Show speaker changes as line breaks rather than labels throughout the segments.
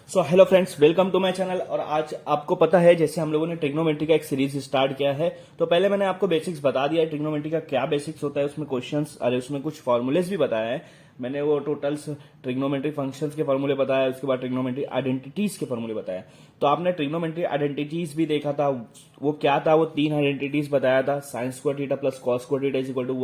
So hello friends, welcome to my channel. और आज आपको पता है, जैसे हम लोगों ने ट्रिग्नोमेट्री का एक सीरीज स्टार्ट किया है, तो पहले मैंने आपको बेसिक्स बता दिया है ट्रिग्नोमेट्री का क्या बेसिक्स होता है। उसमें क्वेश्चंस, अरे उसमें कुछ फॉर्मूलेस भी बताया है मैंने। वो टोटल्स ट्रिग्नोमेट्री फंक्शंस के फॉर्मूले बताया, उसके बाद ट्रिग्नोमेट्री आइडेंटिटीज के फॉर्मूले बताया। तो आपने ट्रिग्नोमेट्री आइडेंटिटीज भी देखा था। वो क्या था? वो तीन आइडेंटिटीज बताया था। Sine square theta plus cos square theta is equal to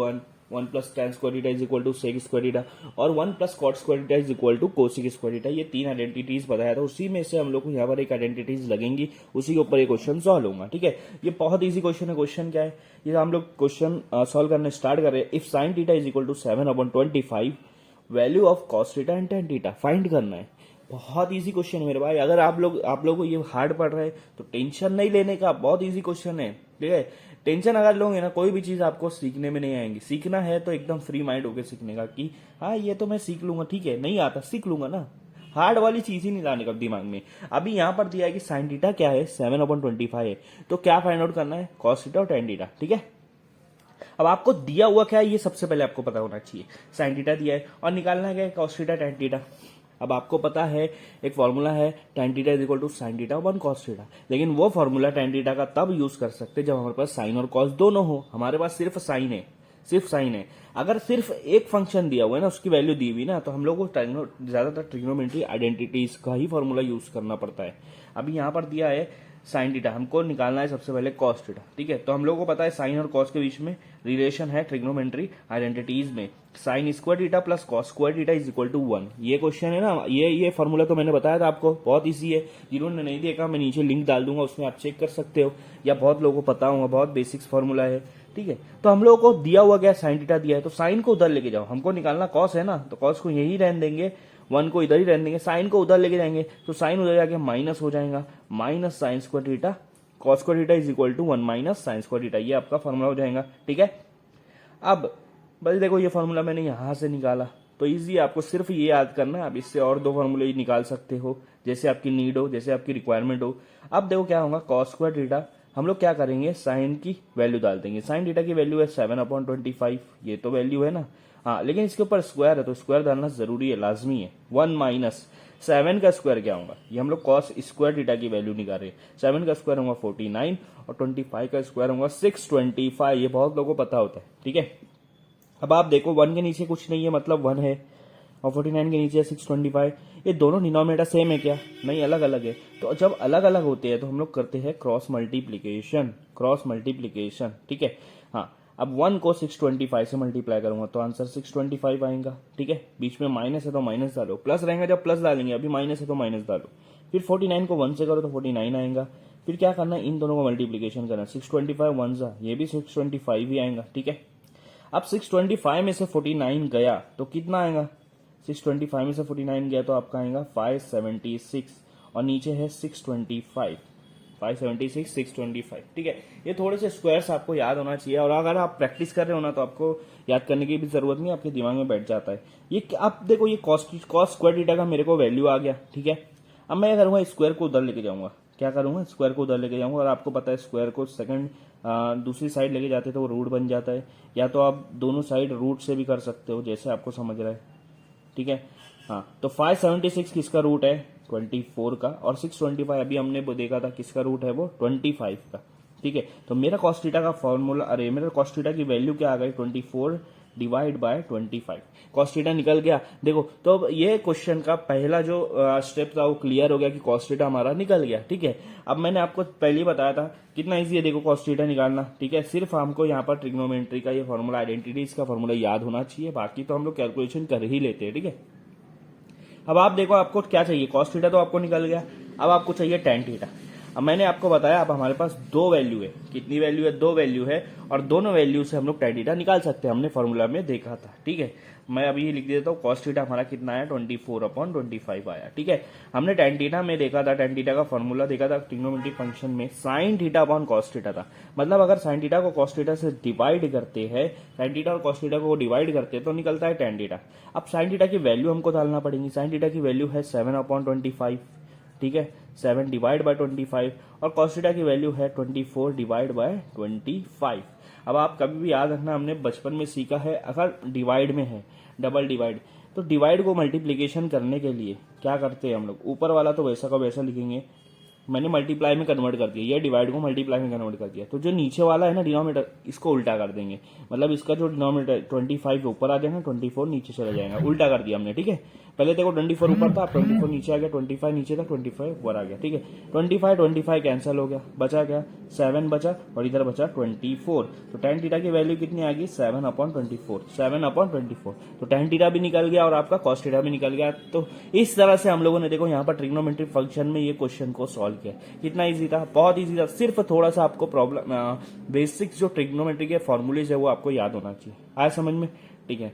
1 plus tan square theta is equal to sec square theta और 1 plus cot square theta is equal to cosec square theta. ये तीन identities बताया था। उसी में से हम लोग को यहाँ पर एक आइडेंटिटीज लगेंगी, उसी के ऊपर ये क्वेश्चन सॉल्व होगा। ठीक है, ये बहुत इजी क्वेश्चन है। क्वेश्चन क्या है? ये हम लोग क्वेश्चन सॉल्व करने स्टार्ट कर रहे हैं। If sine theta is equal to 7/25, value of cos theta and tan theta find करना है। बहुत इजी क्वेश्चन है मेरे भाई। अगर आप लोग को ये हार्ड पड़ रहा है तो टेंशन नहीं लेने का, बहुत इजी क्वेश्चन है। ठीक है, टेंशन अगर लोगे ना, कोई भी चीज आपको सीखने में नहीं आएंगी। सीखना है तो एकदम फ्री माइंड होकर सीखने का, कि हाँ ये तो मैं सीख लूंगा, ठीक है, नहीं आता सीख लूंगा ना। हार्ड वाली चीज ही नहीं लाने का दिमाग में। अभी यहाँ पर दिया है कि साइन थीटा क्या है, 7/25 है। तो क्या फाइंड आउट करना है? कॉस थीटा और टेन थीटा। ठीक है, अब आपको दिया हुआ क्या है ये सबसे पहले आपको पता होना चाहिए। साइन थीटा दिया है और निकालना है क्या? Cos theta tan theta. अब आपको पता है एक फॉर्मूला है, tan theta is equal to sine theta 1 cos theta. लेकिन वो फॉर्मूला टेन थीटा का तब यूज कर सकते हैं जब हमारे पास साइन और कॉस दोनों हो। हमारे पास सिर्फ साइन है, सिर्फ साइन है। अगर सिर्फ एक फंक्शन दिया हुआ है ना, उसकी वैल्यू दी हुई ना, तो हम लोग को ज्यादातर ट्रिग्नोमेट्री आइडेंटिटीज का ही फॉर्मूला यूज करना पड़ता है। अभी यहाँ पर दिया है साइन थीटा, हमको निकालना है सबसे पहले कॉस थीटा। ठीक है, तो हम लोग को पता है साइन और कॉस के बीच में रिलेशन है ट्रिग्नोमेट्री आइडेंटिटीज में। Sine square theta plus cos square theta is equal to 1। ये क्वेश्चन है ना, ये फॉर्मूला तो मैंने बताया था आपको, बहुत इजी है। जिन्होंने नहीं देखा मैं नीचे लिंक डाल दूंगा, उसमें आप चेक कर सकते हो, या बहुत लोगों को पता होगा, बहुत बेसिक्स फॉर्मूला है। ठीक है, तो हम लोगों को दिया हुआ क्या? साइन थीटा दिया है, तो साइन को उधर लेके जाओ। हमको निकालना कॉस है ना, तो कॉस को यही रहने देंगे, 1 को इधर ही रहने देंगे, साइन को उधर लेके जाएंगे, तो साइन उधर जाके माइनस हो जाएगा, minus sine square theta cos square theta is equal to 1 minus sine square theta. ये आपका फॉर्मूला हो जाएगा। ठीक है, अब बस देखो ये फॉर्मूला मैंने यहां से निकाला, तो इजी है। आपको सिर्फ ये याद करना है। आप इससे और दो फॉर्मूले निकाल सकते हो, जैसे आपकी नीड हो, जैसे आपकी रिक्वायरमेंट हो। अब देखो क्या होगा, कॉस स्क्वायर थीटा हम लोग क्या करेंगे, साइन की वैल्यू डाल देंगे। साइन थीटा की वैल्यू है 7/25, ये तो वैल्यू है ना। हाँ, लेकिन इसके ऊपर स्क्वायर है तो स्क्वायर डालना जरूरी है, लाजमी है। 1 माइनस 7 का स्क्वायर क्या होगा, ये हम लोग कॉस स्क्वायर थीटा की वैल्यू निकाल रहे हैं। 7 का स्क्वायर होगा 49 और 25 का स्क्वायर होगा 625। ये बहुत लोगों को पता होता है। ठीक है, अब आप देखो 1 के नीचे कुछ नहीं है, मतलब 1 है, और 49 के नीचे 625। ये दोनों डिनोमिनेटर सेम है क्या? नहीं, अलग अलग है। तो जब अलग अलग होते हैं तो हम लोग करते हैं क्रॉस मल्टीप्लीकेशन, क्रॉस मल्टीप्लीकेशन। ठीक है, हाँ, अब 1 को 625 से मल्टीप्लाई करूंगा तो आंसर 625 आएगा। ठीक है, बीच में माइनस है तो माइनस डालो, प्लस रहेगा जब प्लस डालेंगे, अभी माइनस है तो माइनस डालो। फिर 49 को 1 से करो तो 49 आएगा। फिर क्या करना है, इन दोनों को मल्टीप्लीकेशन करना, 625 1 सा, ये भी 625 ही आएगा। ठीक है, अब 625 में से 49 गया तो कितना आएगा? 625 में से 49 गया तो आपका आएगा 576, और नीचे है 625, 576 625। ठीक है, ये थोड़े से स्क्वायर्स आपको याद होना चाहिए, और अगर आप प्रैक्टिस कर रहे हो ना तो आपको याद करने की भी जरूरत नहीं, आपके दिमाग में बैठ जाता है। ये आप देखो, ये कॉस स्क्वायर थीटा का मेरे को वैल्यू आ गया। ठीक है, अब मैं करूंगा, स्क्वायर को उधर लेके जाऊंगा। क्या करूंगा? स्क्वायर को उधर लेके जाऊंगा, और आपको पता है स्क्वायर को सेकंड दूसरी साइड लेके जाते तो वो रूट बन जाता है, या तो आप दोनों साइड रूट से भी कर सकते हो, जैसे आपको समझ रहा है। ठीक है, हाँ, तो 576 किसका रूट है? 24 का, और 625 अभी हमने वो देखा था किसका रूट है, वो 25 का। ठीक है, तो मेरा कॉस थीटा का फॉर्मूला, अरे मेरा कॉस थीटा की वैल्यू क्या आ गई? 24 डिवाइड बाय 25। कॉस थीटा निकल गया। देखो, तो अब ये क्वेश्चन का पहला जो स्टेप था वो क्लियर हो गया कि कॉस थीटा हमारा निकल गया। ठीक है, अब मैंने आपको पहले ही बताया था कितना इजी है, देखो कॉस थीटा निकालना। ठीक है, सिर्फ हमको यहाँ पर ट्रिग्नोमेट्री का ये फॉर्मूला, आइडेंटिटीज का फॉर्मूला याद होना चाहिए, बाकी तो हम लोग कैलकुलेशन कर ही लेते हैं। ठीक है, अब आप देखो आपको क्या चाहिए, कॉस थीटा तो आपको निकल गया, अब आपको चाहिए टेन थीटा। अब मैंने आपको बताया, अब हमारे पास दो वैल्यू है। कितनी वैल्यू है? दो वैल्यू है, और दोनों वैल्यू से हम लोग टेन थीटा निकाल सकते हैं, हमने फॉर्मूला में देखा था। ठीक है, मैं अभी लिख देता हूँ, कॉस थीटा हमारा कितना आया? 24/25 आया। ठीक है, हमने टेन थीटा में देखा था, टेन थीटा का फॉर्मूला देखा था ट्रिग्नोमेट्री फंक्शन में, sine theta upon cos theta था। मतलब अगर साइन थीटा को कॉस थीटा से डिवाइड करते हैं, साइन थीटा और कॉस थीटा को डिवाइड करते हैं तो निकलता है टेन थीटा। अब साइन थीटा की वैल्यू हमको डालना पड़ेगी। साइन थीटा की वैल्यू है 7/25। ठीक है, 7 डिवाइड बाय 25, और कॉस थीटा की वैल्यू है 24 डिवाइड बाय 25। अब आप कभी भी याद रखना, हमने बचपन में सीखा है, अगर डिवाइड में है, डबल डिवाइड, तो डिवाइड को मल्टीप्लीकेशन करने के लिए क्या करते हैं हम लोग, ऊपर वाला तो वैसा का वैसा लिखेंगे, मैंने मल्टीप्लाई में कन्वर्ट कर दिया, ये डिवाइड को मल्टीप्लाई में कन्वर्ट कर दिया, तो जो नीचे वाला है ना डिनोमिनेटर, इसको उल्टा कर देंगे, मतलब इसका जो डिनोमिनेटर 25 ऊपर आ जाएगा, 24 नीचे चला जाएगा, उल्टा कर दिया हमने, ठीक है। पहले देखो 24 ऊपर था, 24 नीचे आ गया, 25 नीचे था, 25 ऊपर आ गया, ठीक है। 25 कैंसिल हो गया, बचा क्या, 7 बचा, और इधर बचा 24। तो tan थीटा की वैल्यू कितनी आ गई, 7/24, 7/24। तो tan थीटा भी निकल गया और आपका cos थीटा भी निकल गया। तो इस तरह से हम लोगों ने देखो यहाँ पर ट्रिग्नोमेट्रिक फंक्शन में ये क्वेश्चन को सॉल्व किया। कितना इजी था, बहुत इजी था, सिर्फ थोड़ा सा आपको प्रॉब्लम बेसिक्स जो ट्रिग्नोमेट्री के फॉर्मूलेज है वो आपको याद होना चाहिए। आया समझ में, ठीक है।